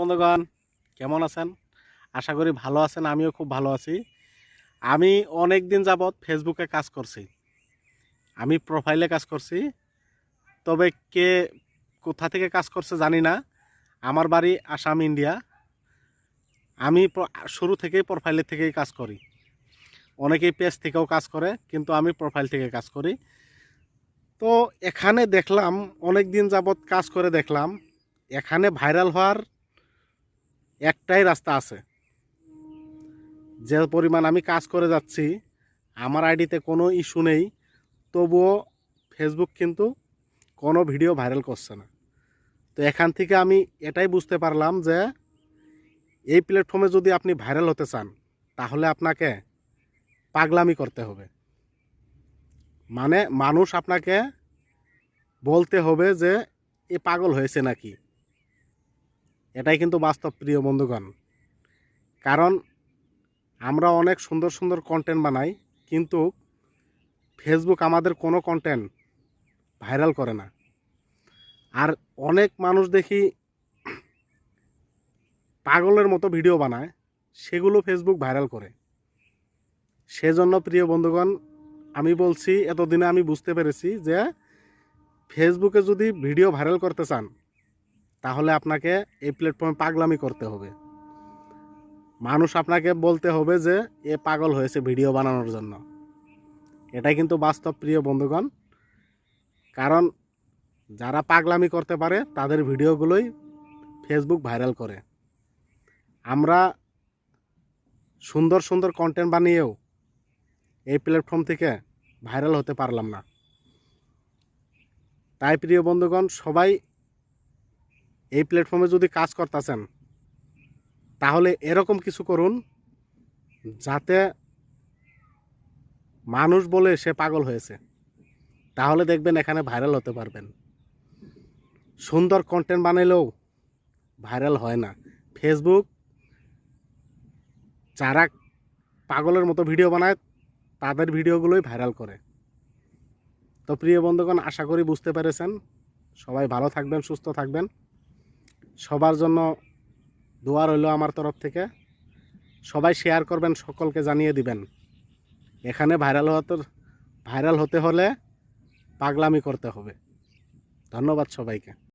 বন্ধুগণ, কেমন আছেন? আশা করি ভালো আছেন। আমিও খুব ভালো আছি। আমি অনেক দিন যাবৎ ফেসবুকে কাজ করছি। আমি প্রোফাইলে কাজ করছি। তবে কে কোথা থেকে কাজ করছে জানি না। আমার বাড়ি আসাম, ইন্ডিয়া। আমি শুরু থেকেই প্রোফাইলের থেকেই কাজ করি। অনেকেই পেজ থেকেও কাজ করে, কিন্তু আমি প্রোফাইল থেকে কাজ করি। তো এখানে দেখলাম, অনেক দিন যাবৎ কাজ করে দেখলাম, এখানে ভাইরাল হওয়ার একটাই রাস্তা আছে। যে পরিমাণ আমি কাজ করে যাচ্ছি, আমার আইডিতে কোনো ইস্যু নেই, তবুও ফেসবুক কিন্তু কোনো ভিডিও ভাইরাল করছে না। তো এখান থেকে আমি এটাই বুঝতে পারলাম যে এই প্ল্যাটফর্মে যদি আপনি ভাইরাল হতে চান, তাহলে আপনাকে পাগলামি করতে হবে। মানে মানুষ আপনাকে বলতে হবে যে এ পাগল হয়েছে নাকি। এটাই কিন্তু বাস্তব, প্রিয় বন্ধুগণ। কারণ আমরা অনেক সুন্দর সুন্দর কন্টেন্ট বানাই, কিন্তু ফেসবুক আমাদের কোনো কন্টেন্ট ভাইরাল করে না। আর অনেক মানুষ দেখি পাগলের মতো ভিডিও বানায়, সেগুলো ফেসবুক ভাইরাল করে। সেজন্য প্রিয় বন্ধুগণ, আমি বলছি, এতদিনে আমি বুঝতে পেরেছি যে ফেসবুকে যদি ভিডিও ভাইরাল করতে চান, তাহলে আপনাকে এই প্ল্যাটফর্মে পাগলামি করতে হবে। মানুষ আপনাকে বলতে হবে যে এ পাগল হয়েছে ভিডিও বানানোর জন্য। এটাই কিন্তু বাস্তব, প্রিয় বন্ধুগণ। কারণ যারা পাগলামি করতে পারে তাদের ভিডিওগুলোই ফেসবুক ভাইরাল করে। আমরা সুন্দর সুন্দর কন্টেন্ট বানিয়েও এই প্ল্যাটফর্ম থেকে ভাইরাল হতে পারলাম না। তাই প্রিয় বন্ধুগণ, সবাই এই প্ল্যাটফর্মে যদি কাজ করতেছেন, তাহলে এরকম কিছু করুন যাতে মানুষ বলে সে পাগল হয়েছে। তাহলে দেখবেন এখানে ভাইরাল হতে পারবেন। সুন্দর কন্টেন্ট বানাইলেও ভাইরাল হয় না। ফেসবুক যারা পাগলের মতো ভিডিও বানায়, তাদের ভিডিওগুলোই ভাইরাল করে। তো প্রিয় বন্ধুগণ, আশা করি বুঝতে পেরেছেন। সবাই ভালো থাকবেন, সুস্থ থাকবেন। সবার জন্য দোয়া রইল আমার তরফ থেকে। সবাই শেয়ার করবেন, সকলকে জানিয়ে দিবেন। এখানে ভাইরাল হতে হলে পাগলামি করতে হবে। ধন্যবাদ সবাইকে।